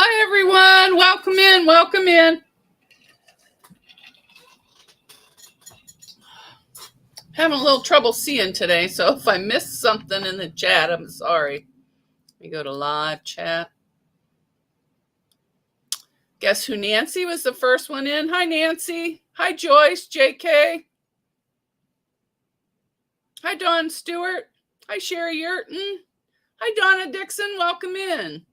Hi, everyone. Welcome in. Welcome in. Having a little trouble seeing today, so if I missed something in the chat, I'm sorry. Let me go to live chat. Guess who? Nancy was the first one in. Hi, Nancy. Hi, Joyce, JK. Hi, Dawn Stewart. Hi, Sherry Yurton. Hi, Donna Dixon. Welcome in.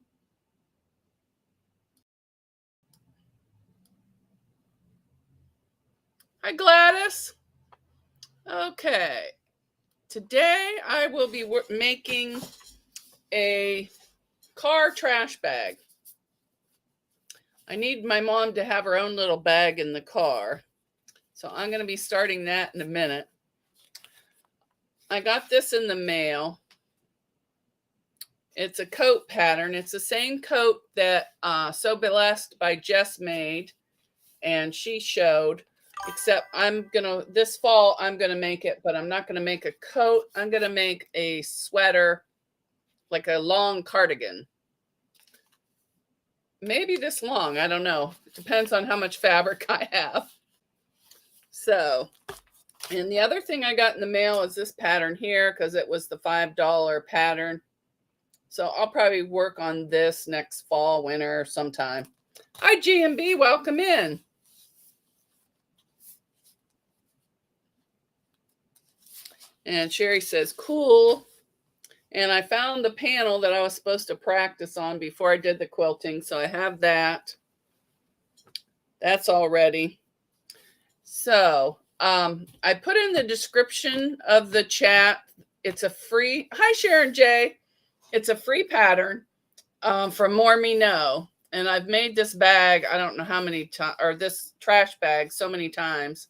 Hi, Gladys. Okay. Today, I will be making a car trash bag. I need my mom to have her own little bag in the car. So I'm going to be starting that in a minute. I got this in the mail. It's a coat pattern. It's the same coat that So Blessed by Jess made and she showed, except this fall, I'm going to make it, but I'm not going to make a coat. I'm going to make a sweater, like a long cardigan. Maybe this long, I don't know. It depends on how much fabric I have. So, and the other thing I got in the mail is this pattern here because it was the $5 pattern. So I'll probably work on this next fall, winter, sometime. Hi, GMB, welcome in. And Sherry says, cool. And I found the panel that I was supposed to practice on before I did the quilting. So I have that. That's all ready. So I put in the description of the chat. It's a free, hi Sharon J. It's a free pattern from Moremeknow. And I've made this bag, I don't know how many times, or this trash bag so many times.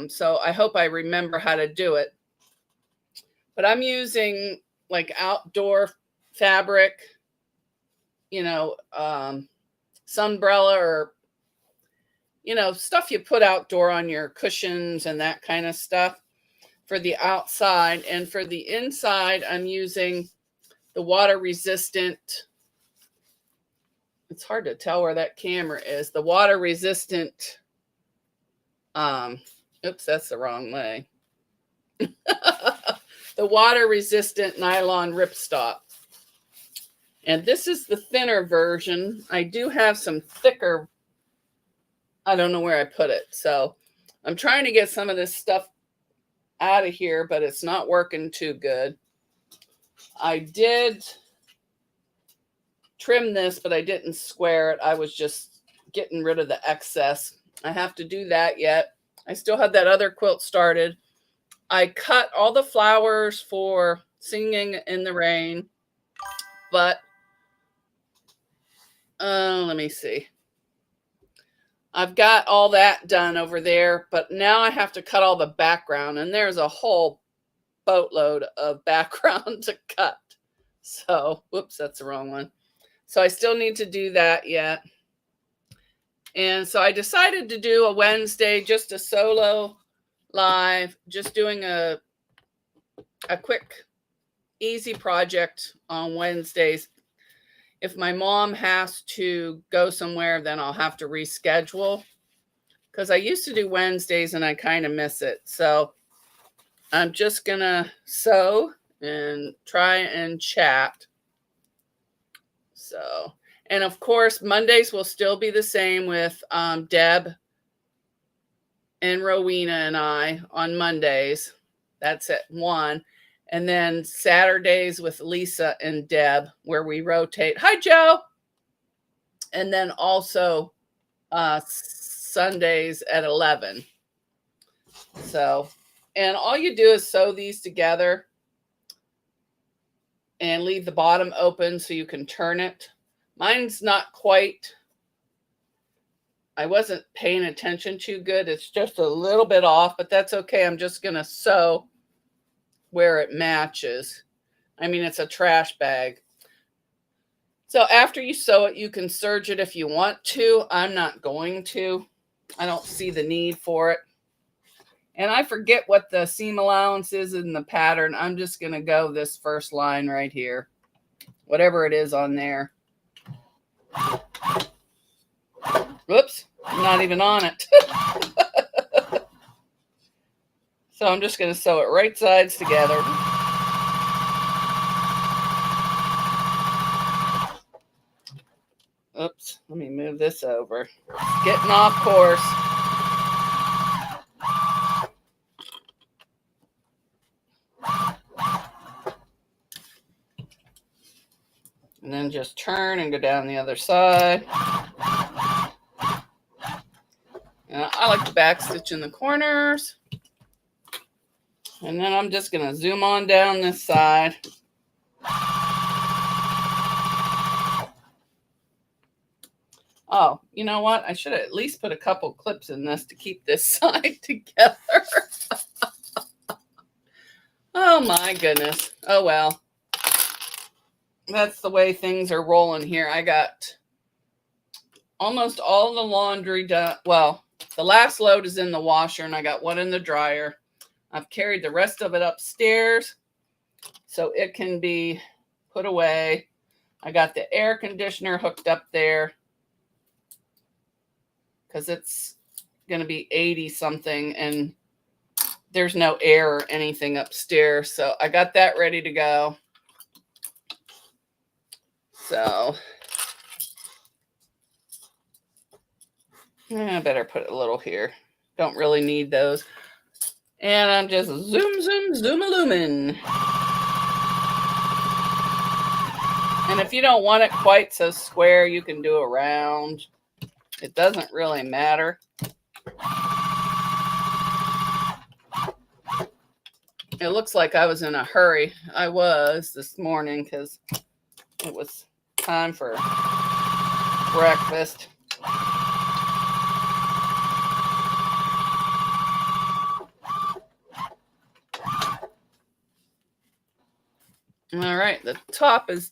So I hope I remember how to do it. But I'm using like outdoor fabric, sunbrella or, stuff you put outdoor on your cushions and that kind of stuff for the outside. And for the inside, I'm using the water resistant. It's hard to tell where that camera is. The water resistant. Oops, that's the wrong way. The water resistant nylon ripstop. And this is the thinner version. I do have some thicker. I don't know where I put it. So I'm trying to get some of this stuff out of here, but it's not working too good. I did trim this, but I didn't square it. I was just getting rid of the excess. I have to do that yet. I still have that other quilt started. I cut all the flowers for Singing in the Rain, but let me see. I've got all that done over there, but now I have to cut all the background, and there's a whole boatload of background to cut. So, whoops, that's the wrong one. So I still need to do that yet. And so I decided to do a Wednesday, just a solo live, just doing a quick, easy project on Wednesdays. If my mom has to go somewhere, then I'll have to reschedule because I used to do Wednesdays and I kind of miss it. So I'm just going to sew and try and chat. So, and of course, Mondays will still be the same with Deb and Rowena and I on Mondays. That's at 1. And then Saturdays with Lisa and Deb, where we rotate. Hi, Joe. And then also Sundays at 11. So, and all you do is sew these together and leave the bottom open so you can turn it. Mine's not quite, I wasn't paying attention too good. It's just a little bit off, but that's okay. I'm just going to sew where it matches. I mean, it's a trash bag. So after you sew it, you can serge it if you want to. I'm not going to. I don't see the need for it. And I forget what the seam allowance is in the pattern. I'm just going to go this first line right here, whatever it is on there. Whoops, I'm not even on it. So I'm just going to sew it right sides together. Oops, let me move this over. It's getting off course. And then just turn and go down the other side. And I like to back stitch in the corners. And then I'm just going to zoom on down this side. Oh, you know what? I should have at least put a couple clips in this to keep this side together. Oh my goodness. Oh well. That's the way things are rolling here. I got almost all the laundry done. Well, the last load is in the washer and I got one in the dryer. I've carried the rest of it upstairs so it can be put away. I got the air conditioner hooked up there because it's going to be 80 something and there's no air or anything upstairs. So I got that ready to go. So I better put a little here. Don't really need those. And I'm just zoom-a-loomin'. And if you don't want it quite so square, you can do a round. It doesn't really matter. It looks like I was in a hurry. I was this morning because it was time for breakfast. All right, the top is,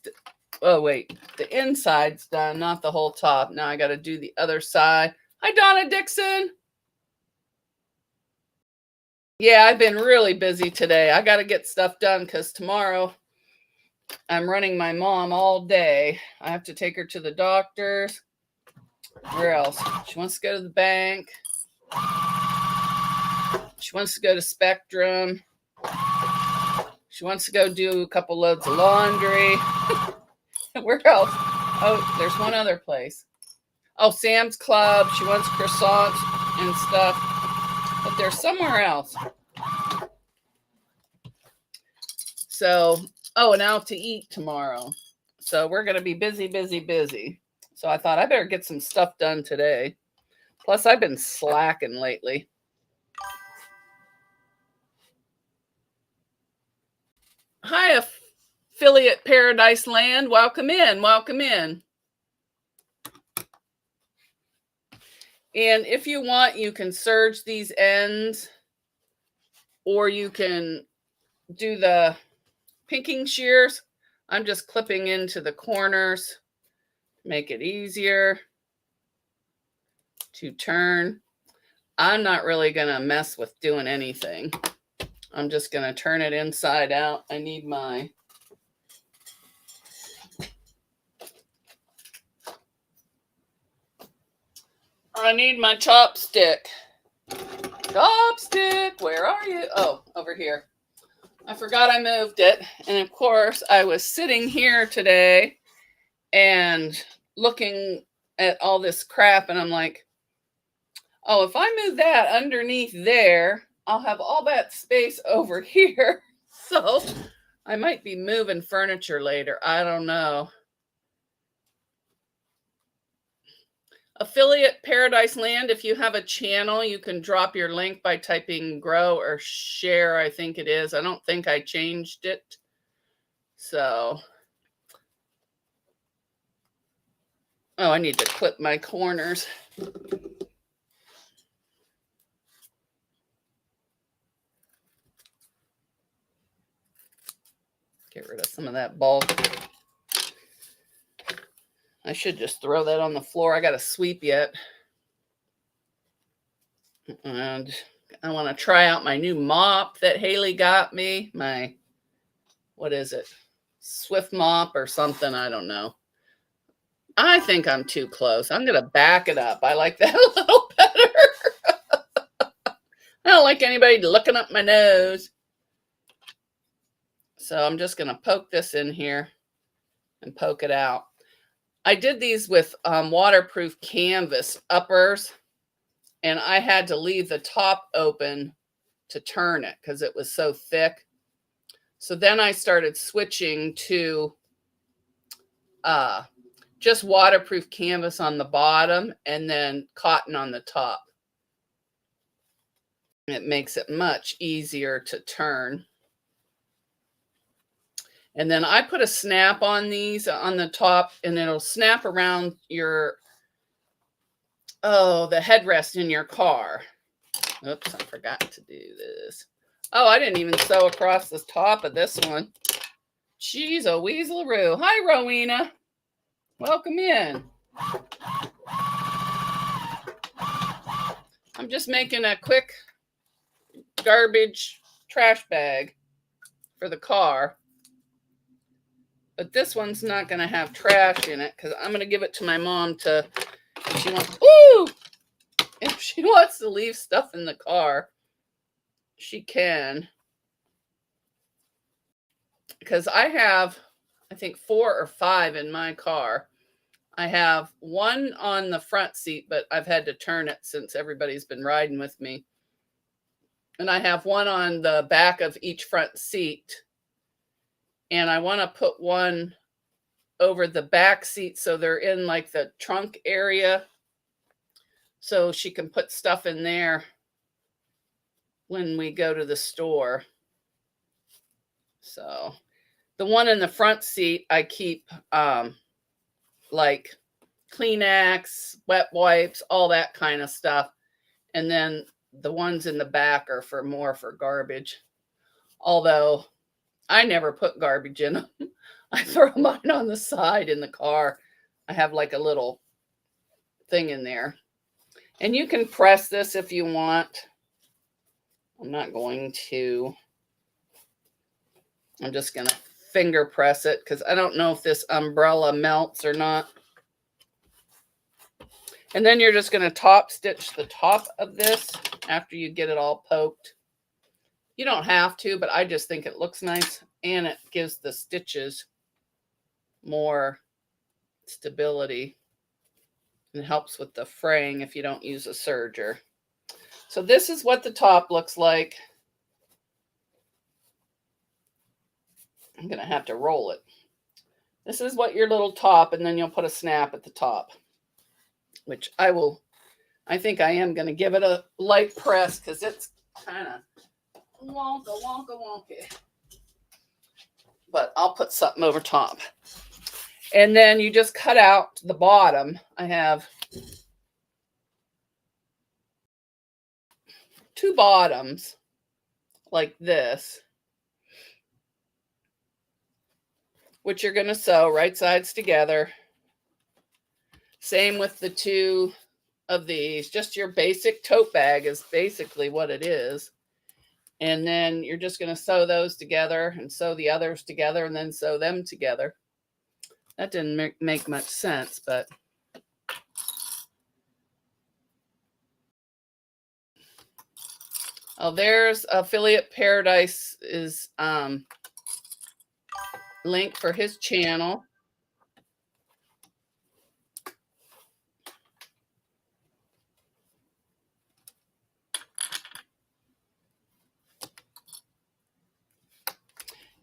oh wait, the inside's done, not the whole top. Now I got to do the other side. Hi, Donna Dixon. Yeah, I've been really busy today. I got to get stuff done because tomorrow I'm running my mom all day. I have to take her to the doctor's. Where else? She wants to go to the bank. She wants to go to Spectrum. She wants to go do a couple loads of laundry. Where else? Oh, there's one other place. Oh, Sam's Club. She wants croissants and stuff. But there's somewhere else. So, oh, and out to eat tomorrow. So we're going to be busy, busy, busy. So I thought I better get some stuff done today. Plus, I've been slacking lately. Hi, affiliate Paradise Land. Welcome in. Welcome in. And if you want, you can serge these ends or you can do the pinking shears. I'm just clipping into the corners, make it easier to turn. I'm not really going to mess with doing anything. I'm just going to turn it inside out. I need my chopstick. Chopstick, where are you? Oh, over here. I forgot I moved it. And of course, I was sitting here today and looking at all this crap. And I'm like, oh, if I move that underneath there, I'll have all that space over here. So I might be moving furniture later. I don't know. Affiliate Paradise Land, if you have a channel, you can drop your link by typing grow or share, I think it is. I don't think I changed it. So, oh, I need to clip my corners. Get rid of some of that bulk. I should just throw that on the floor. I got to sweep yet. And I want to try out my new mop that Haley got me. My, what is it? Swift mop or something. I don't know. I think I'm too close. I'm going to back it up. I like that a little better. I don't like anybody looking up my nose. So I'm just going to poke this in here and poke it out. I did these with waterproof canvas uppers, and I had to leave the top open to turn it because it was so thick. So then I started switching to just waterproof canvas on the bottom and then cotton on the top. It makes it much easier to turn. And then I put a snap on these on the top, and it'll snap around your, the headrest in your car. Oops, I forgot to do this. Oh, I didn't even sew across the top of this one. Jeez, a weaselaroo. Hi, Rowena. Welcome in. I'm just making a quick garbage trash bag for the car. But this one's not going to have trash in it because I'm going to give it to my mom to, if she wants to leave stuff in the car, she can. Because I have, I think 4 or 5 in my car. I have one on the front seat, but I've had to turn it since everybody's been riding with me. And I have one on the back of each front seat. And I want to put one over the back seat so they're in like the trunk area, so she can put stuff in there when we go to the store. So the one in the front seat, I keep like Kleenex, wet wipes, all that kind of stuff. And then the ones in the back are for garbage. Although I never put garbage in them. I throw mine on the side in the car. I have like a little thing in there. And you can press this if you want. I'm not going to. I'm just going to finger press it because I don't know if this umbrella melts or not. And then you're just going to top stitch the top of this after you get it all poked. You don't have to, but I just think it looks nice and it gives the stitches more stability and helps with the fraying if you don't use a serger. So this is what the top looks like. I'm going to have to roll it. This is what your little top, and then you'll put a snap at the top, which I think I am going to give it a light press because it's kind of wonky. But I'll put something over top. And then you just cut out the bottom. I have 2 bottoms like this, which you're going to sew right sides together. Same with the 2 of these. Just your basic tote bag is basically what it is. And then you're just going to sew those together and sew the others together and then sew them together. That didn't make much sense, but oh, there's Affiliate Paradise's link for his channel.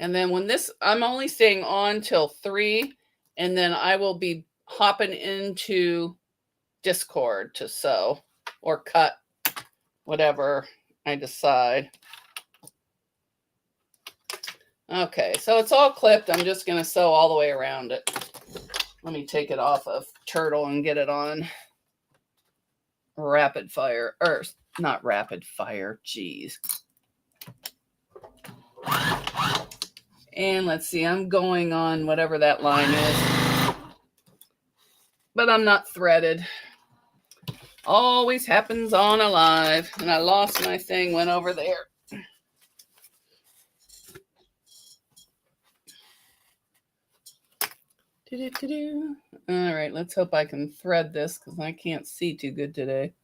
And then when this, I'm only staying on till 3, and then I will be hopping into Discord to sew or cut, whatever I decide. Okay, so it's all clipped. I'm just going to sew all the way around it. Let me take it off of Turtle and get it on rapid fire, or not rapid fire, geez. And let's see, I'm going on whatever that line is. But I'm not threaded. Always happens on a live. And I lost my thing, went over there. All right, let's hope I can thread this because I can't see too good today.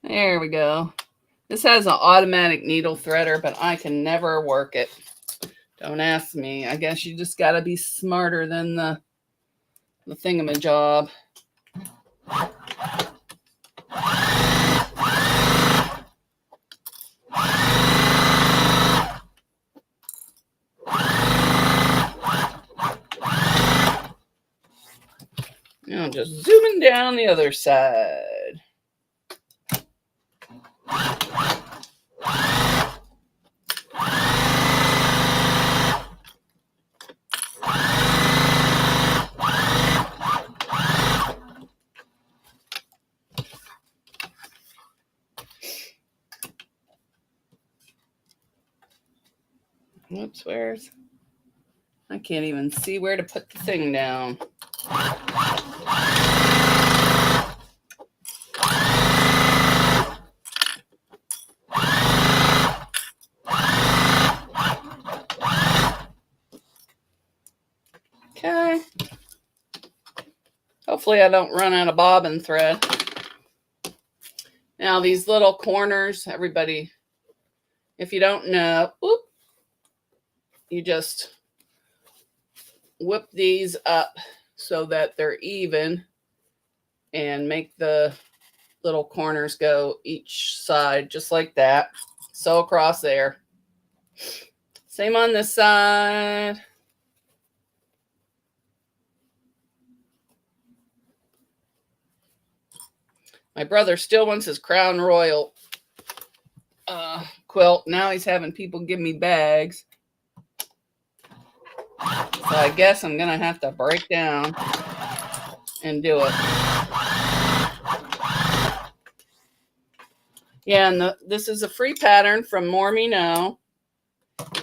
There we go. This has an automatic needle threader, but I can never work it. Don't ask me. I guess you just got to be smarter than the thingamajob. Now just zooming down the other side. Whoops, where's... I can't even see where to put the thing down. Okay. Hopefully I don't run out of bobbin thread. Now these little corners, everybody, if you don't know, whoop, you just whip these up so that they're even and make the little corners go each side just like that. So across there. Same on this side. My brother still wants his Crown Royal quilt. Now he's having people give me bags. So I guess I'm going to have to break down and do it. Yeah, and this is a free pattern from Moremeknow.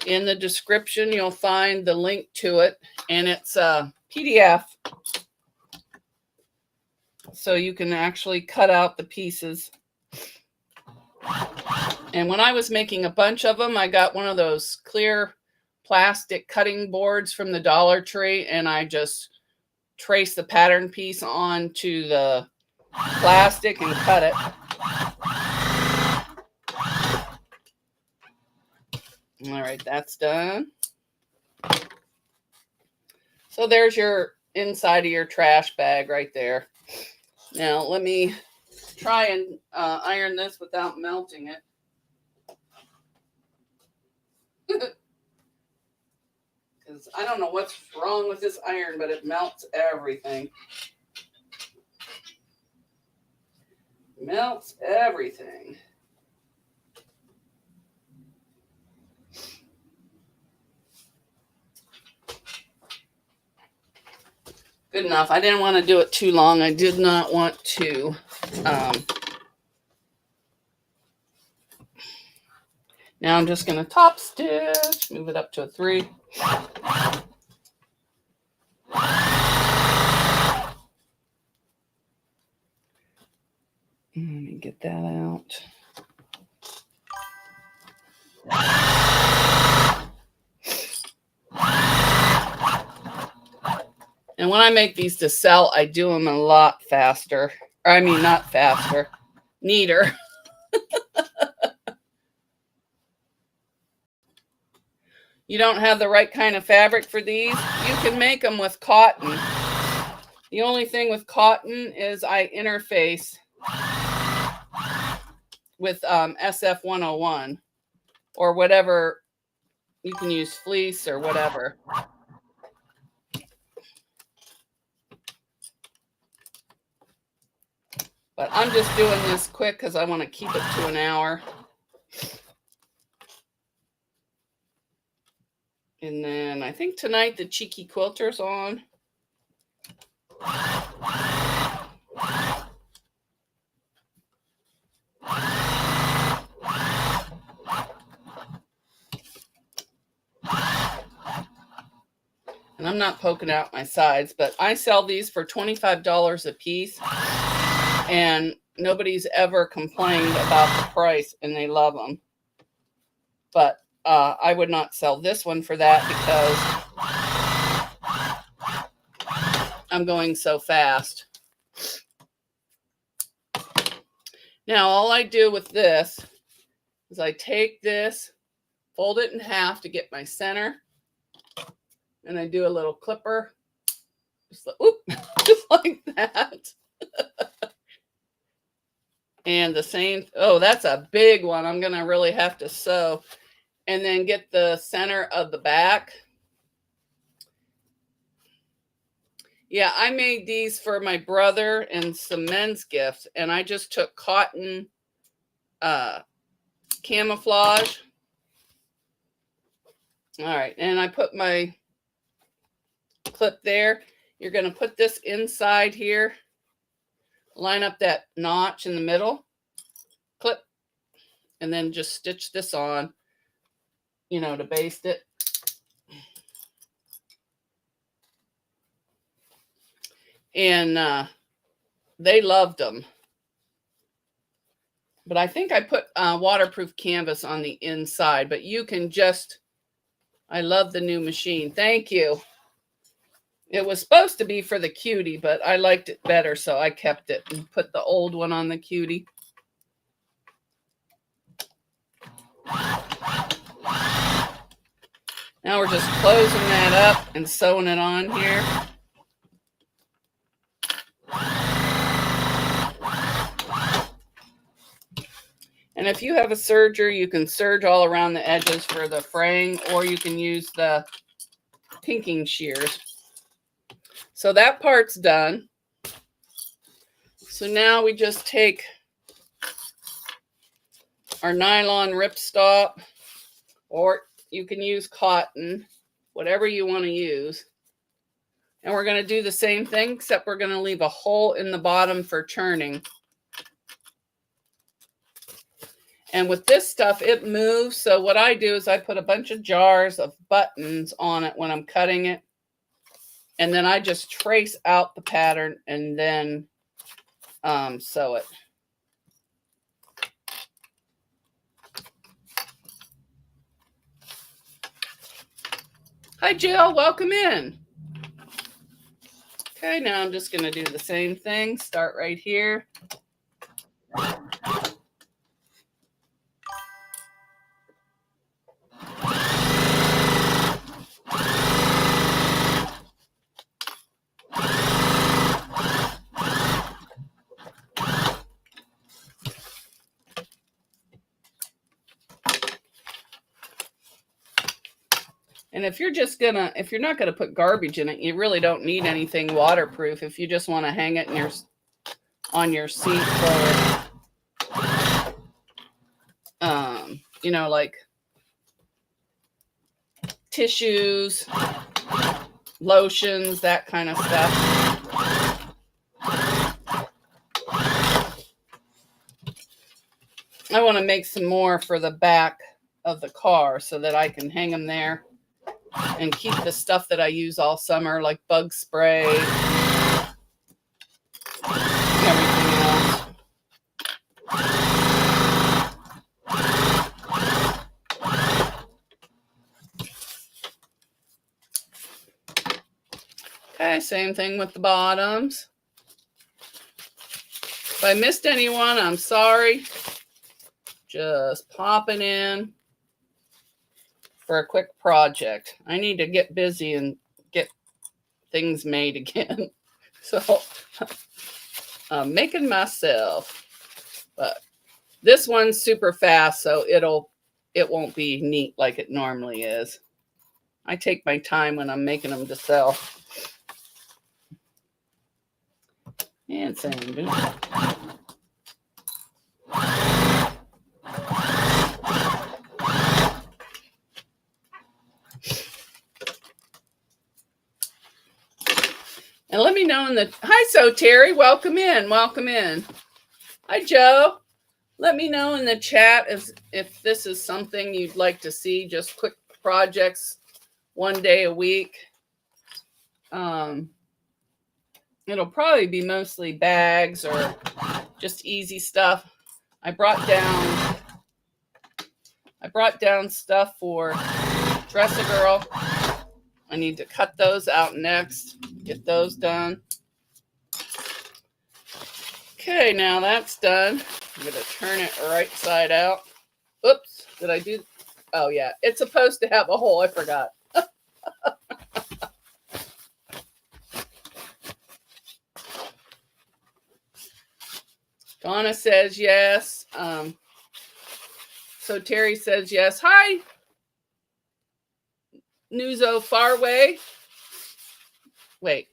In the description, you'll find the link to it, and it's a PDF. So you can actually cut out the pieces. And when I was making a bunch of them, I got one of those clear plastic cutting boards from the Dollar Tree, and I just traced the pattern piece onto the plastic and cut it. All right, that's done. So there's your inside of your trash bag right there. Now let me try and iron this without melting it. Because I don't know what's wrong with this iron, but it melts everything. Melts everything. Good enough. I didn't want to do it too long. I did not want to now I'm just going to top stitch, move it up to a 3. Let me get that out. And when I make these to sell, I do them a lot faster. Or I mean, not faster, neater. You don't have the right kind of fabric for these, you can make them with cotton. The only thing with cotton is I interface with SF101 or whatever. You can use fleece or whatever. But I'm just doing this quick because I want to keep it to an hour. And then I think tonight the Cheeky Quilter's on. And And I'm not poking out my sides, but I sell these for $25 a piece. And nobody's ever complained about the price, and they love them. But I would not sell this one for that because I'm going so fast. Now, all I do with this is I take this, fold it in half to get my center, and I do a little clipper, just like that. And the same, oh, that's a big one. I'm going to really have to sew. And then get the center of the back. Yeah, I made these for my brother and some men's gifts. And I just took cotton camouflage. All right, and I put my clip there. You're going to put this inside here. Line up that notch in the middle. Clip. And then just stitch this on, you know, to baste it. And they loved them. But I think I put waterproof canvas on the inside. But you can just, I love the new machine. Thank you. It was supposed to be for the cutie, but I liked it better, so I kept it and put the old one on the cutie. Now we're just closing that up and sewing it on here. And if you have a serger, you can serge all around the edges for the fraying, or you can use the pinking shears. So that part's done. So now we just take our nylon ripstop, or you can use cotton, whatever you want to use. And we're going to do the same thing, except we're going to leave a hole in the bottom for turning. And with this stuff, it moves. So what I do is I put a bunch of jars of buttons on it when I'm cutting it. And then I just trace out the pattern and then sew it. Hi, Jill. Welcome in. Okay, now I'm just going to do the same thing. Start right here. And if you're not going to put garbage in it, you really don't need anything waterproof. If you just want to hang it in on your seat for, you know, like tissues, lotions, that kind of stuff. I want to make some more for the back of the car so that I can hang them there and keep the stuff that I use all summer, like bug spray, everything else. Okay, same thing with the bottoms. If I missed anyone, I'm sorry. Just popping in for a quick project. I need to get busy and get things made again. So I'm making myself. But this one's super fast, so it won't be neat like it normally is. I take my time when I'm making them to sell. And same. And let me know in the, hi, so Terry, welcome in, welcome in. Hi, Joe. Let me know in the chat if this is something you'd like to see, just quick projects, one day a week. It'll probably be mostly bags or just easy stuff. I brought down stuff for Dress-A-Girl. I need to cut those out next, get those done. Okay, now that's done. I'm going to turn it right side out. Oops, did I do? Oh, yeah, it's supposed to have a hole. I forgot. Donna says yes. So Terry says yes. Hi, Nuzo Farway. Wait.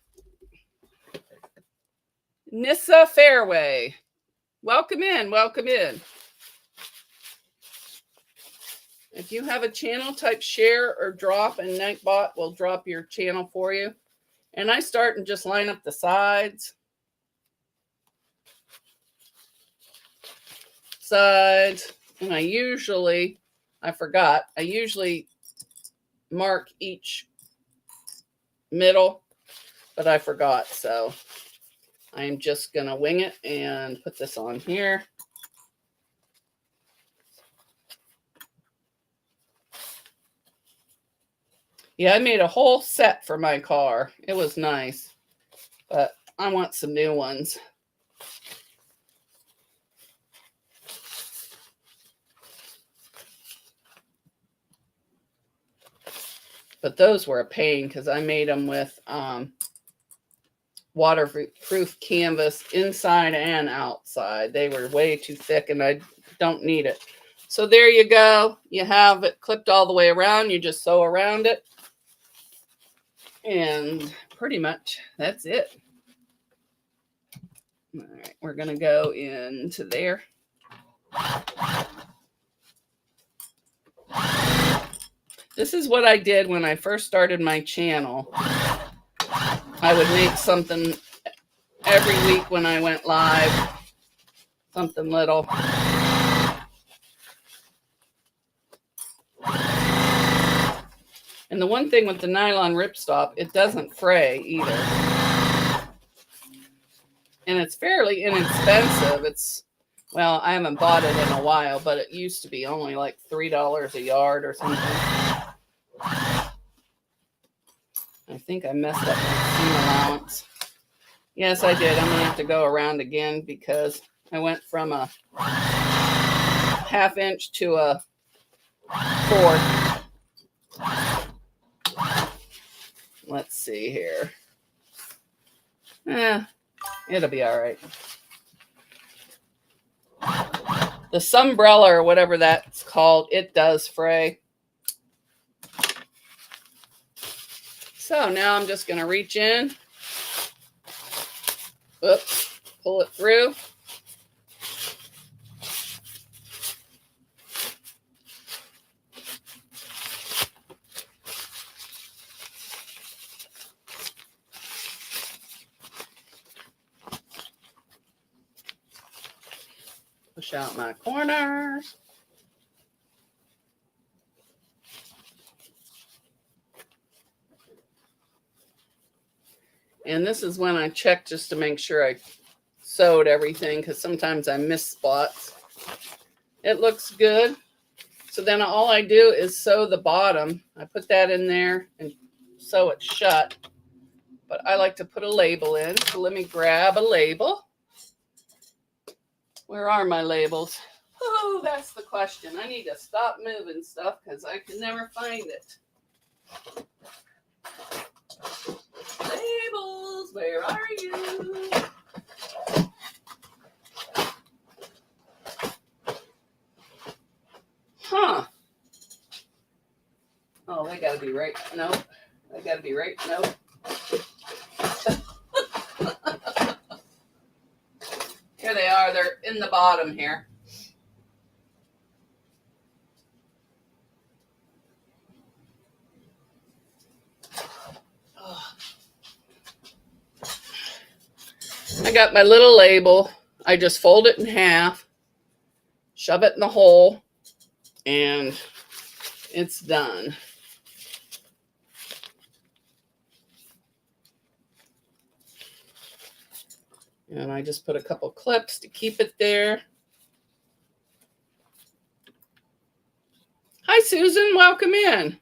Nissa Fairway. Welcome in. Welcome in. If you have a channel, type share or drop, and Nightbot will drop your channel for you. And I start and just line up the sides. And I usually mark each middle, but I forgot. So I'm just going to wing it and put this on here. Yeah, I made a whole set for my car. It was nice, but I want some new ones. But those were a pain because I made them with waterproof canvas inside and outside. They were way too thick and I don't need it. So there you go. You have it clipped all the way around. You just sew around it. And pretty much that's it. All right, we're going to go into there. This is what I did when I first started my channel. I would make something every week when I went live, something little. And the one thing with the nylon ripstop, it doesn't fray either. And it's fairly inexpensive. Well, I haven't bought it in a while, but it used to be only like $3 a yard or something. I think I messed up my seam allowance. Yes, I did. I'm going to have to go around again because I went from a 1/2 inch to a 1/4. Let's see here. It'll be all right. The Sunbrella or whatever that's called, it does fray. So now I'm just going to reach in. Oops, pull it through. Push out my corners. And this is when I check just to make sure I sewed everything because sometimes I miss spots. It looks good. So then all I do is sew the bottom. I put that in there and sew it shut. But I like to put a label in. So let me grab a label. Where are my labels? Oh, that's the question. I need to stop moving stuff because I can never find it. Labels, where are you? Huh. Oh, they gotta be right. Nope. They gotta be right. Nope. Here they are. They're in the bottom here. I got my little label. I just fold it in half, shove it in the hole, and it's done. And I just put a couple clips to keep it there. Hi, Susan. Welcome in.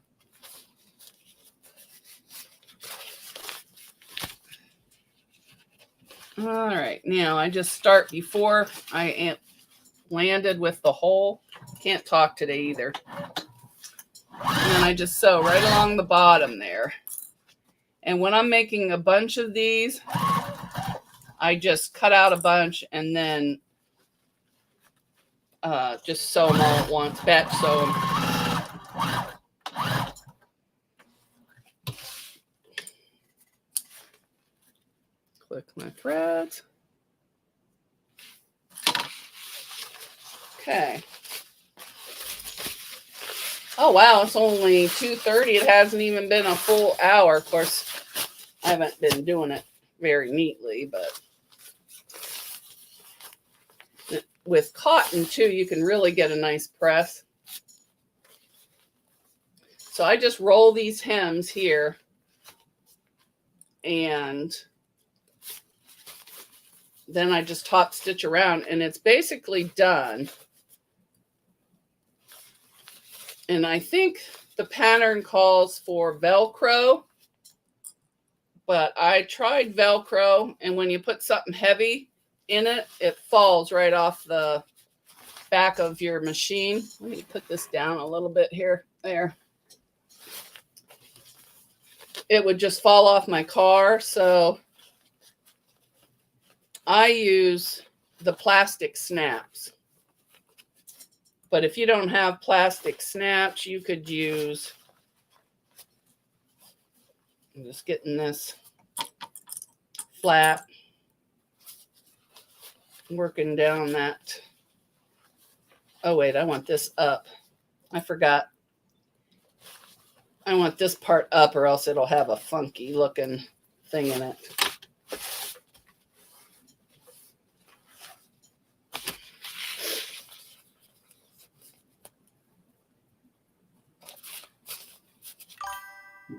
All right. Now I just start before I am landed with the hole. Can't talk today either. And then I just sew right along the bottom there. And when I'm making a bunch of these, I just cut out a bunch and then just sew them all at once, batch sew them. Click my threads. Okay. Oh, wow, it's only 2:30. It hasn't even been a full hour. Of course, I haven't been doing it very neatly, but with cotton, too, you can really get a nice press. So I just roll these hems here and then I just top stitch around and it's basically done. And I think the pattern calls for Velcro, but I tried Velcro, and when you put something heavy in it, it falls right off the back of your machine. Let me put this down a little bit here. There. It would just fall off my car, so I use the plastic snaps. But if you don't have plastic snaps, you could use, I'm just getting this flat, working down that. Oh, wait, I want this up. I forgot. I want this part up or else it'll have a funky looking thing in it.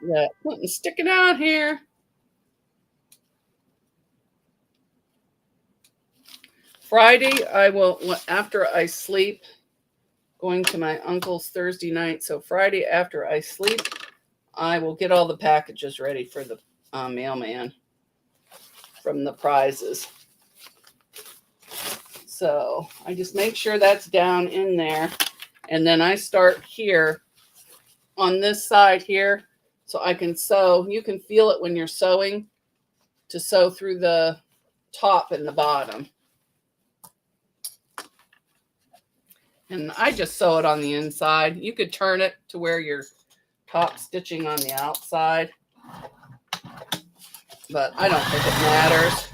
Yeah, something sticking out here. Friday, I will, after I sleep, going to my uncle's Thursday night. So Friday after I sleep, I will get all the packages ready for the mailman from the prizes. So I just make sure that's down in there. And then I start here on this side here so I can sew. You can feel it when you're sewing to sew through the top and the bottom. And I just sew it on the inside. You could turn it to where you're top stitching on the outside, but I don't think it matters.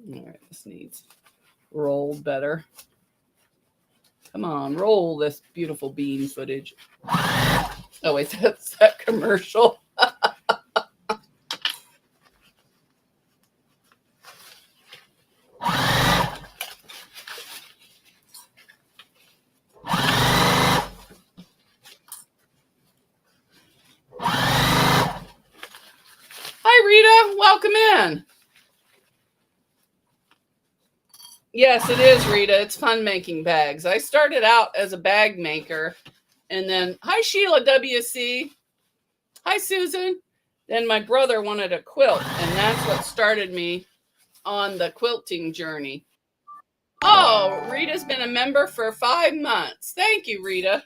All right, this needs rolled better. Come on, roll this beautiful bean footage. Oh, wait, that's that commercial. Hi, Rita. Welcome in. Yes, it is, Rita. It's fun making bags. I started out as a bag maker, and then, hi, Sheila WC. Hi, Susan. Then my brother wanted a quilt, and that's what started me on the quilting journey. Oh, Rita's been a member for 5 months. Thank you, Rita.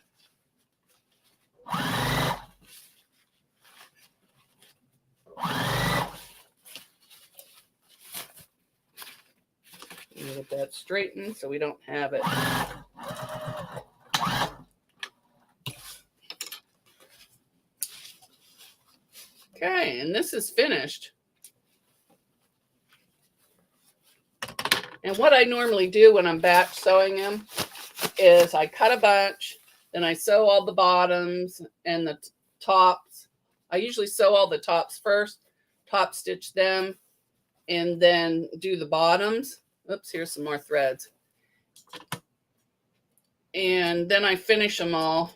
Get that straightened so we don't have it. Okay, and this is finished. And what I normally do when I'm batch sewing them is I cut a bunch, then I sew all the bottoms and the tops. I usually sew all the tops first, top stitch them, and then do the bottoms. Oops, here's some more threads. And then I finish them all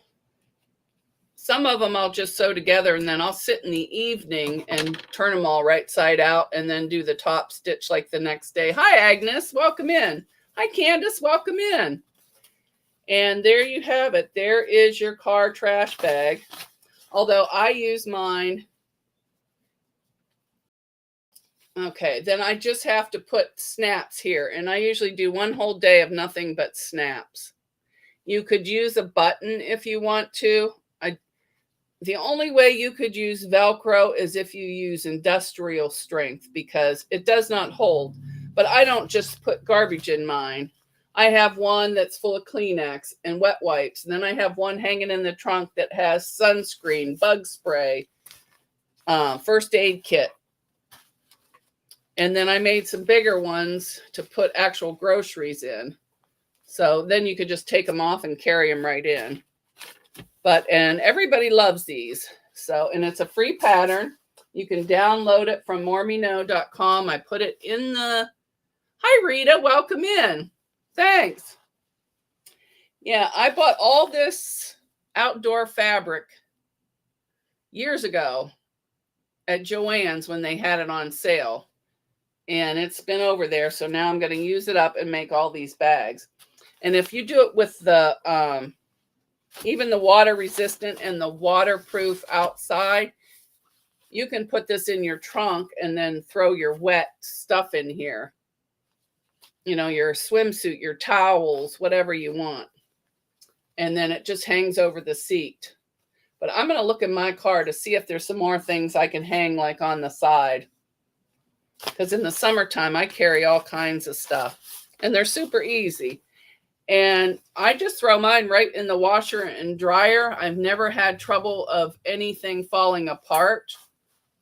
Some of them I'll just sew together, and then I'll sit in the evening and turn them all right side out and then do the top stitch like the next day. Hi, Agnes. Welcome in. Hi, Candace. Welcome in. And there you have it. There is your car trash bag. Although I use mine. Okay, then I just have to put snaps here. And I usually do one whole day of nothing but snaps. You could use a button if you want to. The only way you could use Velcro is if you use industrial strength, because it does not hold. But I don't just put garbage in mine. I have one that's full of Kleenex and wet wipes. And then I have one hanging in the trunk that has sunscreen, bug spray, first aid kit. And then I made some bigger ones to put actual groceries in. So then you could just take them off and carry them right in. And everybody loves these. So, and it's a free pattern. You can download it from moremeknow.com. I put it in the, hi Rita, welcome in. Thanks. Yeah, I bought all this outdoor fabric years ago at Joann's when they had it on sale. And it's been over there. So now I'm going to use it up and make all these bags. And if you do it with the, even the water resistant and the waterproof outside, you can put this in your trunk and then throw your wet stuff in here. You know, your swimsuit, your towels, whatever you want. And then it just hangs over the seat. But I'm going to look in my car to see if there's some more things I can hang like on the side. Because in the summertime, I carry all kinds of stuff. And they're super easy. And I just throw mine right in the washer and dryer. I've never had trouble of anything falling apart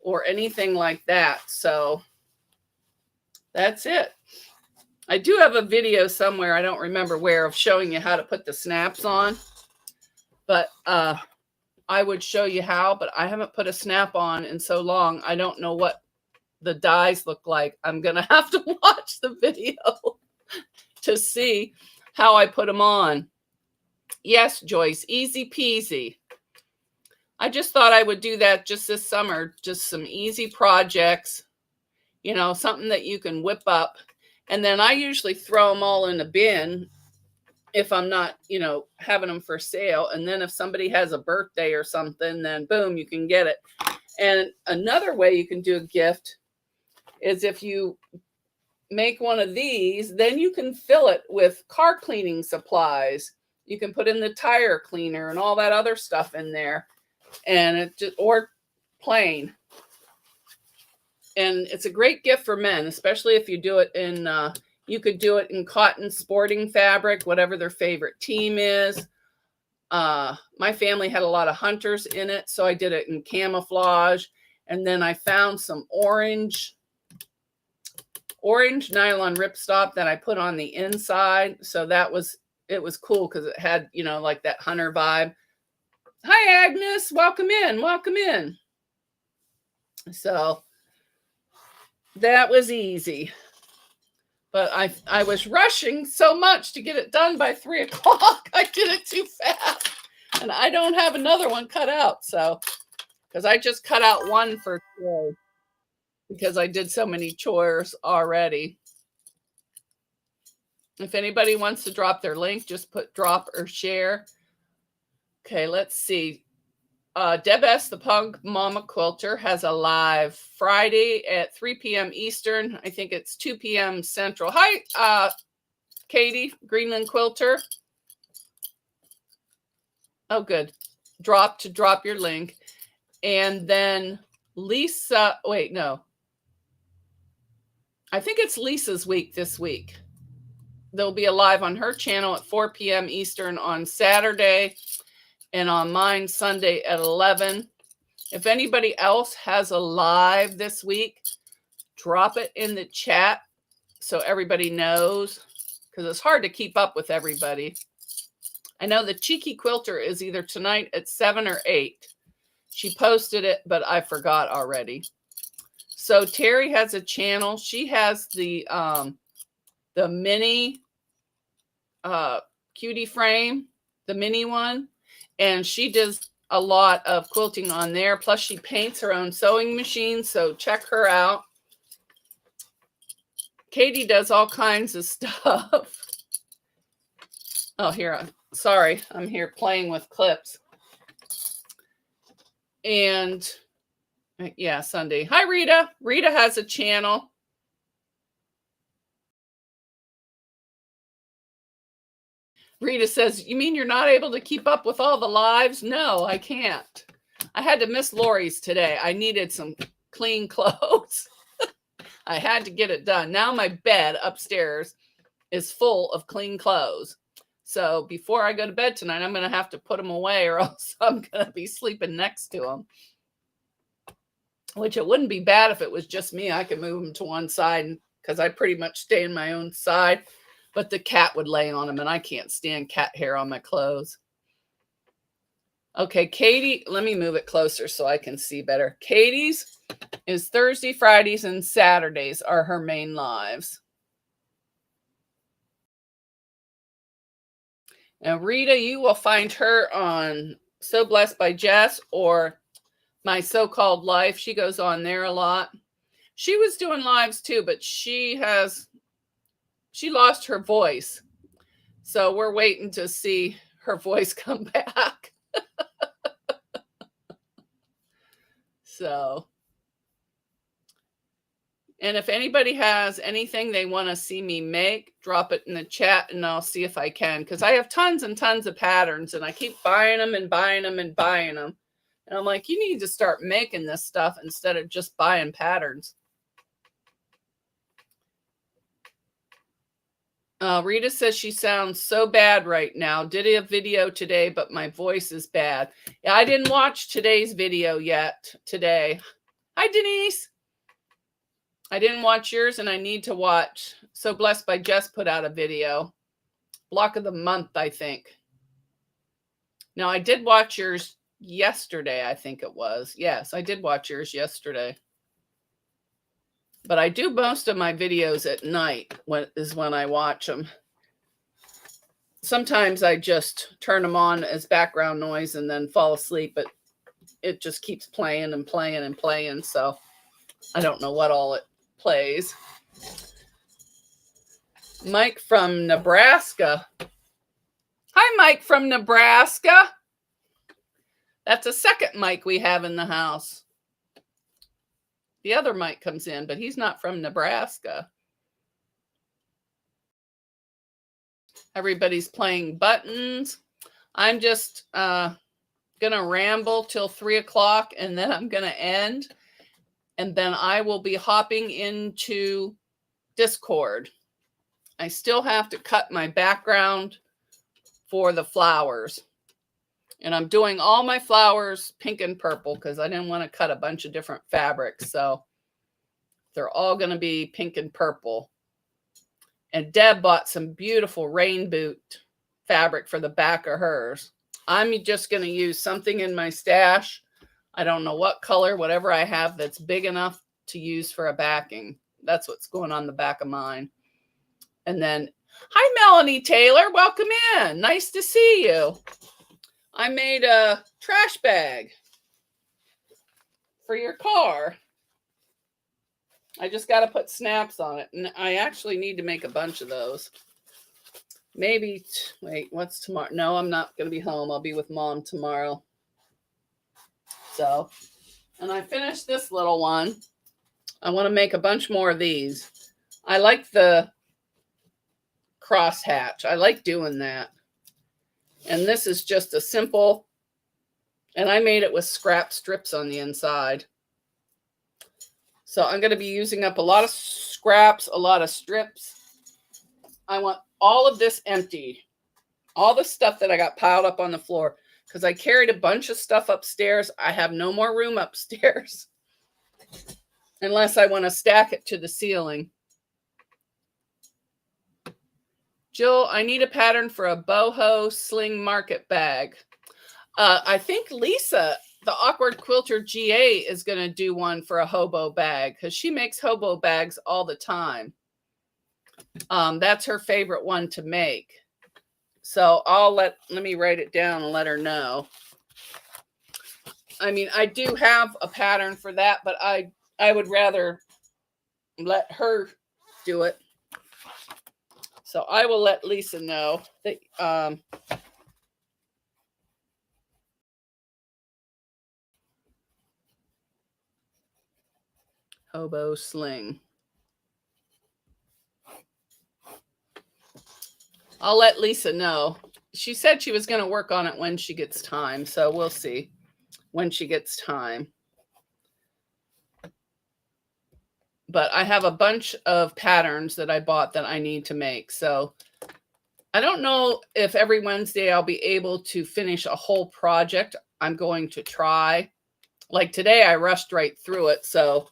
or anything like that. So that's it. I do have a video somewhere, I don't remember where, of showing you how to put the snaps on. But I would show you how, but I haven't put a snap on in so long. I don't know what the dies look like. I'm going to have to watch the video to see how I put them on. Yes, Joyce, easy peasy. I just thought I would do that just this summer. Just some easy projects, you know, something that you can whip up. And then I usually throw them all in a bin if I'm not, you know, having them for sale. And then if somebody has a birthday or something, then boom, you can get it. And another way you can do a gift is if you make one of these, then you can fill it with car cleaning supplies. You can put in the tire cleaner and all that other stuff in there, and it just, or plain. And it's a great gift for men, especially if you do it in, you could do it in cotton sporting fabric, whatever their favorite team is. My family had a lot of hunters in it, so I did it in camouflage. And then I found some orange nylon ripstop that I put on the inside. So it was cool because it had, you know, like that hunter vibe. Hi, Agnes. Welcome in. Welcome in. So that was easy. But I was rushing so much to get it done by 3 o'clock. I did it too fast. And I don't have another one cut out. So, because I just cut out one for today, because I did so many chores already. If anybody wants to drop their link, just put drop or share. Okay, let's see. Deb S., the Pug Mama Quilter, has a live Friday at 3 p.m. Eastern. I think it's 2 p.m. Central. Hi, Katie, Greenland Quilter. Oh, good. Drop your link. And then Lisa, wait, no. I think it's Lisa's week this week. There'll be a live on her channel at 4 p.m. Eastern on Saturday, and on mine Sunday at 11. If anybody else has a live this week, drop it in the chat so everybody knows, because it's hard to keep up with everybody. I know the Cheeky Quilter is either tonight at 7 or 8. She posted it, but I forgot already. So Terry has a channel. She has the mini cutie frame, the mini one. And she does a lot of quilting on there. Plus she paints her own sewing machine, so check her out. Katie does all kinds of stuff. Oh, here, sorry, I'm here playing with clips. And yeah, Sunday. Hi, Rita. Rita has a channel. Rita says, you mean you're not able to keep up with all the lives? No, I can't. I had to miss Lori's today. I needed some clean clothes. I had to get it done. Now my bed upstairs is full of clean clothes. So before I go to bed tonight, I'm going to have to put them away or else I'm going to be sleeping next to them. Which it wouldn't be bad if it was just me. I could move them to one side because I pretty much stay in my own side. But the cat would lay on them, and I can't stand cat hair on my clothes. Okay, Katie, let me move it closer so I can see better. Katie's is Thursday, Fridays, and Saturdays are her main lives. Now, Rita, you will find her on So Blessed by Jess or My So-Called Life. She goes on there a lot. She was doing lives too, but she lost her voice. So we're waiting to see her voice come back. So, and if anybody has anything they want to see me make, drop it in the chat and I'll see if I can. Because I have tons and tons of patterns and I keep buying them and buying them and buying them. And I'm like, you need to start making this stuff instead of just buying patterns. Rita says she sounds so bad right now. Did a video today, but my voice is bad. Yeah, I didn't watch today's video yet today. Hi, Denise. I didn't watch yours and I need to watch. So Blessed by Jess put out a video. Block of the month, I think. Now, I did watch yours yesterday, I think it was. Yes, I did watch yours yesterday. But I do most of my videos at night when I watch them. Sometimes I just turn them on as background noise and then fall asleep, but it just keeps playing and playing and playing. So I don't know what all it plays. Mike from Nebraska. Hi, Mike from Nebraska. That's a second Mike we have in the house. The other Mike comes in, but he's not from Nebraska. Everybody's playing buttons. I'm just going to ramble till 3 o'clock and then I'm going to end. And then I will be hopping into Discord. I still have to cut my background for the flowers. And I'm doing all my flowers pink and purple because I didn't want to cut a bunch of different fabrics. So they're all going to be pink and purple. And Deb bought some beautiful rain boot fabric for the back of hers. I'm just going to use something in my stash. I don't know what color, whatever I have that's big enough to use for a backing. That's what's going on the back of mine. And then, hi, Melanie Taylor. Welcome in. Nice to see you. I made a trash bag for your car. I just got to put snaps on it. And I actually need to make a bunch of those. Maybe, wait, what's tomorrow? No, I'm not going to be home. I'll be with Mom tomorrow. So, and I finished this little one. I want to make a bunch more of these. I like the crosshatch. I like doing that. And this is just a simple, and I made it with scrap strips on the inside. So I'm going to be using up a lot of scraps, a lot of strips. I want all of this empty. All the stuff that I got piled up on the floor. Because I carried a bunch of stuff upstairs. I have no more room upstairs. Unless I want to stack it to the ceiling. Jill, I need a pattern for a boho sling market bag. I think Lisa, the Awkward Quilter GA, is going to do one for a hobo bag because she makes hobo bags all the time. That's her favorite one to make. So let me write it down and let her know. I mean, I do have a pattern for that, but I would rather let her do it. So I will let Lisa know that hobo sling. I'll let Lisa know. She said she was going to work on it when she gets time. So we'll see when she gets time. But I have a bunch of patterns that I bought that I need to make. So I don't know if every Wednesday I'll be able to finish a whole project. I'm going to try. Like today, I rushed right through it. So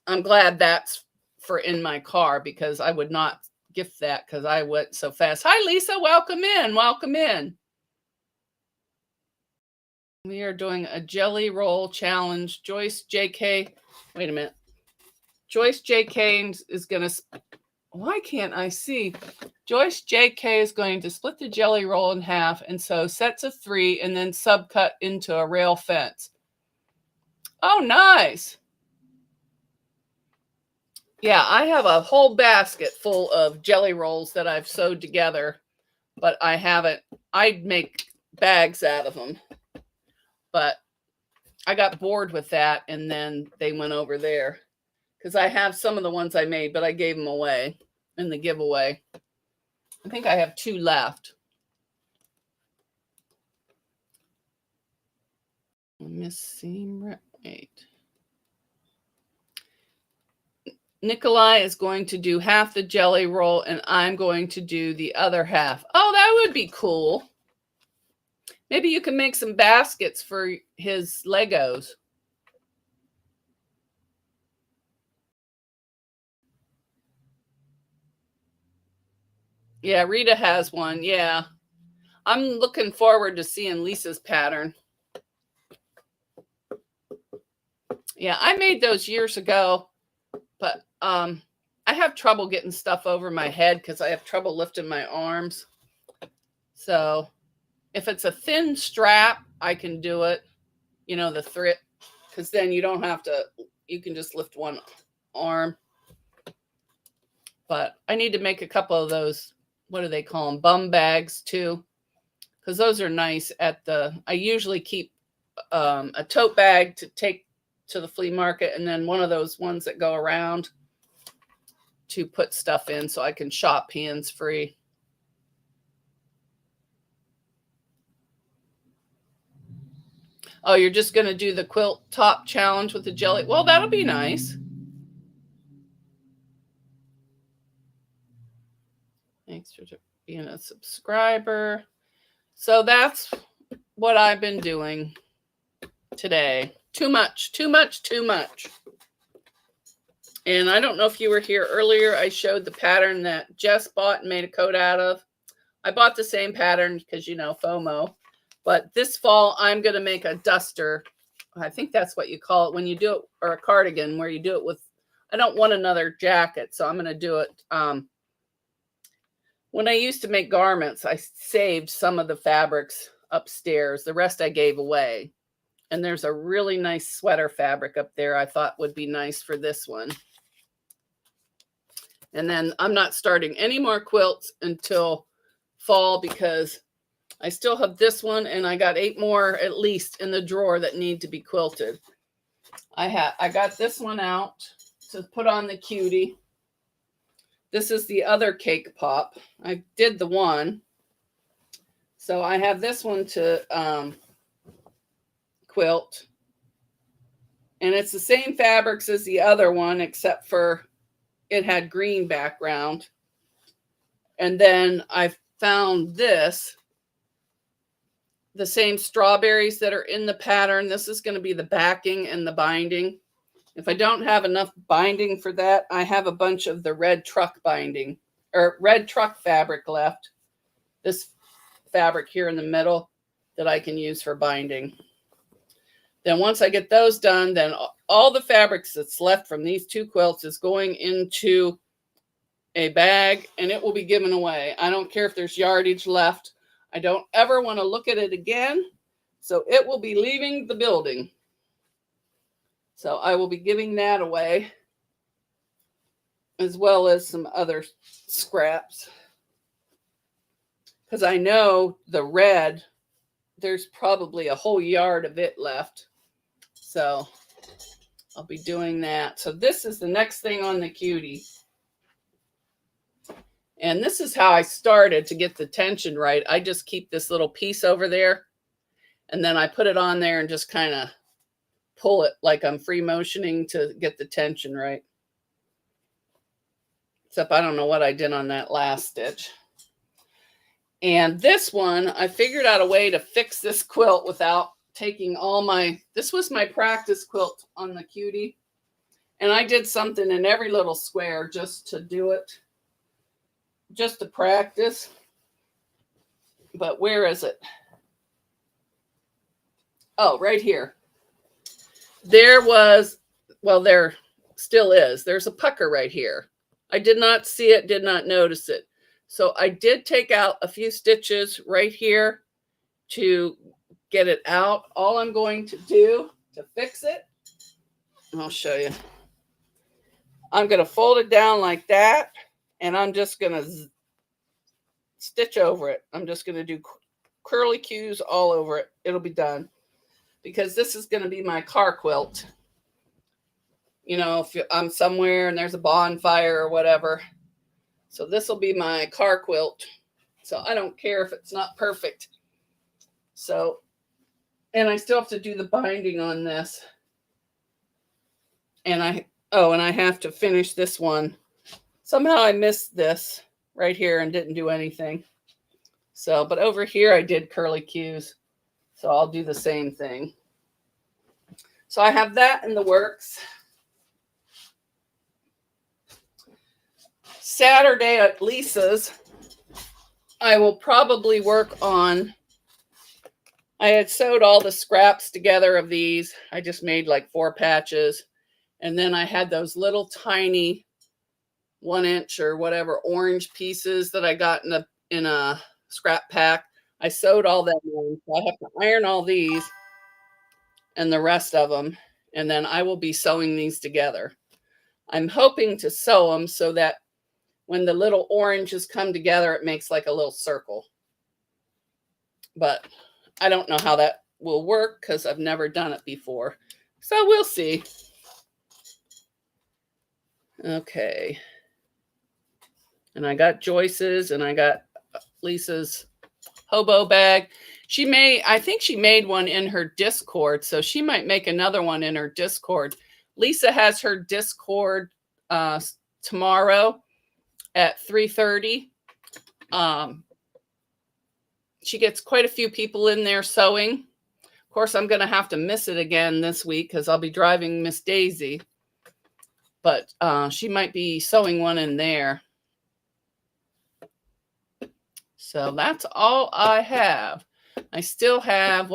I'm glad that's for in my car, because I would not gift that because I went so fast. Hi, Lisa. Welcome in. Welcome in. We are doing a jelly roll challenge. Joyce JK. Wait a minute. Joyce JK is going to. Why can't I see? Joyce JK is going to split the jelly roll in half and sew sets of 3 and then subcut into a rail fence. Oh, nice. Yeah, I have a whole basket full of jelly rolls that I've sewed together, but I haven't. I'd make bags out of them, but I got bored with that, and then they went over there because I have some of the ones I made, but I gave them away in the giveaway. I think I have 2 left. Miss Seam, wait. Nikolai is going to do half the jelly roll, and I'm going to do the other half. Oh, that would be cool. Maybe you can make some baskets for his Legos. Yeah, Rita has one. Yeah. I'm looking forward to seeing Lisa's pattern. Yeah, I made those years ago, but I have trouble getting stuff over my head because I have trouble lifting my arms. So if it's a thin strap, I can do it. You know, the thread, because then you don't have to, you can just lift one arm. But I need to make a couple of those, what do they call them, bum bags too, because those are nice at the, I usually keep a tote bag to take to the flea market, and then one of those ones that go around to put stuff in so I can shop hands free. Oh, you're just going to do the quilt top challenge with the jelly? Well, that'll be nice. Thanks for being a subscriber. So that's what I've been doing today. Too much. And I don't know if you were here earlier. I showed the pattern that Jess bought and made a coat out of. I bought the same pattern because, you know, FOMO. But this fall, I'm going to make a duster. I think that's what you call it when you do it, or a cardigan where you do it with, I don't want another jacket, so I'm going to do it. When I used to make garments, I saved some of the fabrics upstairs. The rest I gave away. And there's a really nice sweater fabric up there I thought would be nice for this one. And then I'm not starting any more quilts until fall because I still have this one, and I got 8 more at least in the drawer that need to be quilted. I got this one out to put on the cutie. This is the other cake pop. I did the one. So I have this one to quilt. And it's the same fabrics as the other one, except for it had green background. And then I found this, the same strawberries that are in the pattern. This is going to be the backing and the binding. If I don't have enough binding for that, I have a bunch of the red truck binding, or red truck fabric left. This fabric here in the middle that I can use for binding. Then once I get those done, then all the fabrics that's left from these 2 quilts is going into a bag, and it will be given away. I don't care if there's yardage left. I don't ever want to look at it again. So it will be leaving the building. So I will be giving that away, as well as some other scraps. Because I know the red, there's probably a whole yard of it left. So I'll be doing that. So this is the next thing on the cutie. And this is how I started to get the tension right. I just keep this little piece over there, and then I put it on there and just kind of pull it like I'm free motioning to get the tension right. Except I don't know what I did on that last stitch. And this one, I figured out a way to fix this quilt without taking all my, this was my practice quilt on the cutie. And I did something in every little square just to do it, just to practice. But where is it? Oh, right here. There was, well, there still is. There's a pucker right here. I did not see it, did not notice it. So I did take out a few stitches right here to get it out. All I'm going to do to fix it, I'll show you. I'm going to fold it down like that, and I'm just going to stitch over it. I'm just going to do curly cues all over it. It'll be done. Because this is going to be my car quilt. You know, if I'm somewhere and there's a bonfire or whatever. So this will be my car quilt. So I don't care if it's not perfect. So, and I still have to do the binding on this. And I have to finish this one. Somehow I missed this right here and didn't do anything. So, but over here I did curly cues. So I'll do the same thing. So I have that in the works. Saturday at Lisa's, I will probably work on, I had sewed all the scraps together of these. I just made like 4 patches. And then I had those little tiny 1-inch or whatever orange pieces that I got in a scrap pack. I sewed all that in. So I have to iron all these and the rest of them. And then I will be sewing these together. I'm hoping to sew them so that when the little oranges come together, it makes like a little circle. But I don't know how that will work because I've never done it before. So we'll see. Okay. And I got Joyce's and I got Lisa's hobo bag. I think she made one in her Discord, so she might make another one in her Discord. Lisa has her Discord tomorrow at 3:30. She gets quite a few people in there sewing. Of course, I'm going to have to miss it again this week because I'll be driving Miss Daisy. But she might be sewing one in there. So that's all I have. I still have,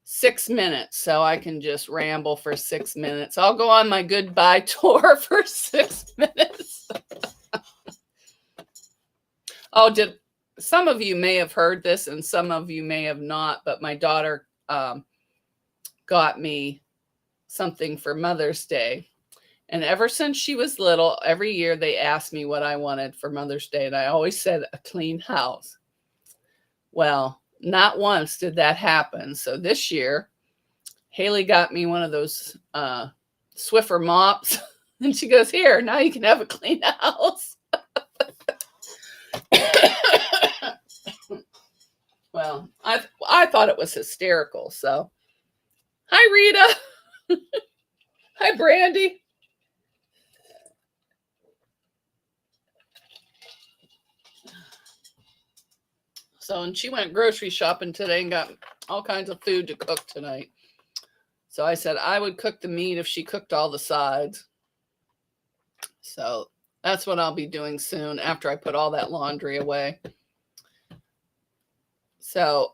6 minutes, so I can just ramble for 6 minutes. I'll go on my goodbye tour for 6 minutes. Oh, some of you may have heard this and some of you may have not, but my daughter got me something for Mother's Day. And ever since she was little, every year they asked me what I wanted for Mother's Day, and I always said a clean house. Well, not once did that happen. So this year, Haley got me one of those Swiffer mops, and she goes, "Here, now you can have a clean house." Well, I thought it was hysterical. So, hi Rita, hi Brandy. So, and she went grocery shopping today and got all kinds of food to cook tonight. So I said I would cook the meat if she cooked all the sides. So that's what I'll be doing soon after I put all that laundry away. So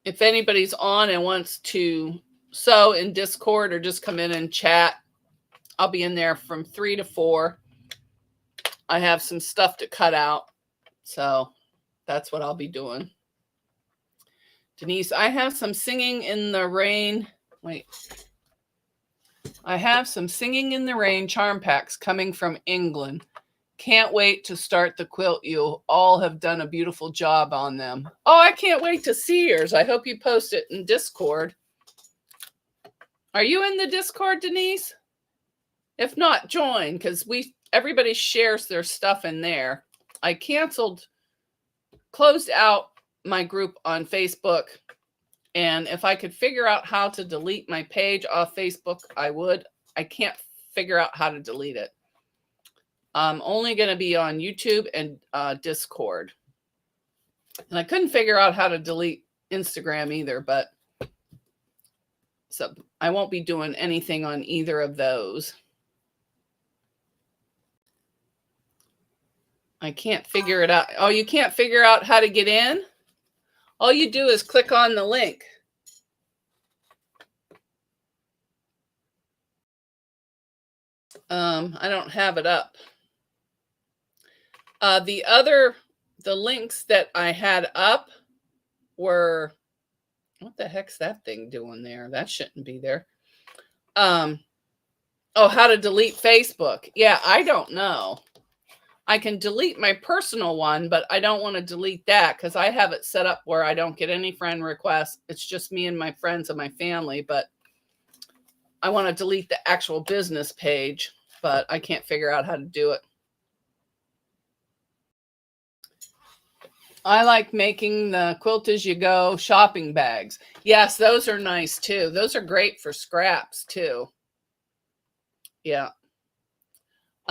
if anybody's on and wants to sew in Discord or just come in and chat, I'll be in there from 3 to 4. I have some stuff to cut out. So that's what I'll be doing. Denise, I have some singing in the rain. Wait. I have some singing in the rain charm packs coming from England. Can't wait to start the quilt. You all have done a beautiful job on them. Oh, I can't wait to see yours. I hope you post it in Discord. Are you in the Discord, Denise? If not, join, because everybody shares their stuff in there. I closed out my group on Facebook, and if I could figure out how to delete my page off Facebook, I would. I can't figure out how to delete it. I'm only going to be on YouTube and Discord. And I couldn't figure out how to delete Instagram either, but so I won't be doing anything on either of those. I can't figure it out. Oh, you can't figure out how to get in? All you do is click on the link. I don't have it up. The links that I had up were, what the heck's that thing doing there? That shouldn't be there. Oh, how to delete Facebook. Yeah, I don't know. I can delete my personal one, but I don't want to delete that because I have it set up where I don't get any friend requests. It's just me and my friends and my family, but I want to delete the actual business page, but I can't figure out how to do it. I like making the Quilt As You Go shopping bags. Yes, those are nice too. Those are great for scraps too. Yeah.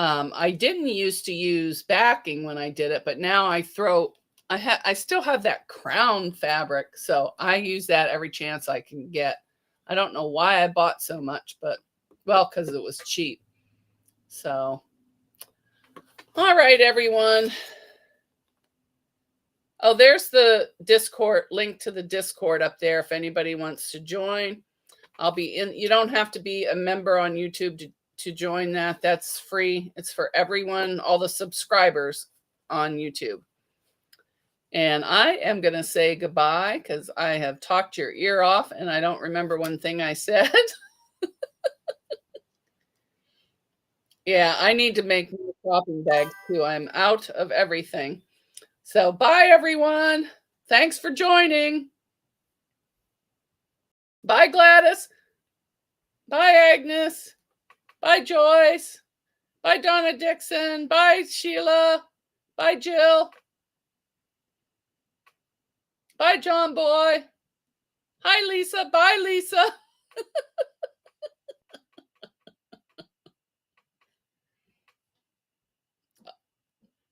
I didn't used to use backing when I did it, but now I still have that crown fabric, so I use that every chance I can get. I don't know why I bought so much, but well, because it was cheap. So, all right, everyone. Oh, there's the Discord link to the Discord up there if anybody wants to join. I'll be in. You don't have to be a member on YouTube to join that. That's free. It's for everyone, all the subscribers on YouTube. And I am going to say goodbye because I have talked your ear off and I don't remember one thing I said. Yeah, I need to make more shopping bags too. I'm out of everything. So bye, everyone. Thanks for joining. Bye, Gladys. Bye, Agnes. Bye, Joyce. Bye, Donna Dixon. Bye, Sheila. Bye, Jill. Bye, John Boy. Hi, Lisa. Bye, Lisa.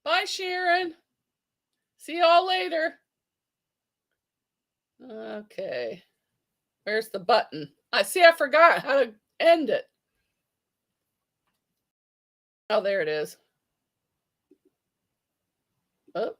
Bye, Sharon. See y'all later. Okay. Where's the button? I forgot how to end it. Oh, there it is. Oh.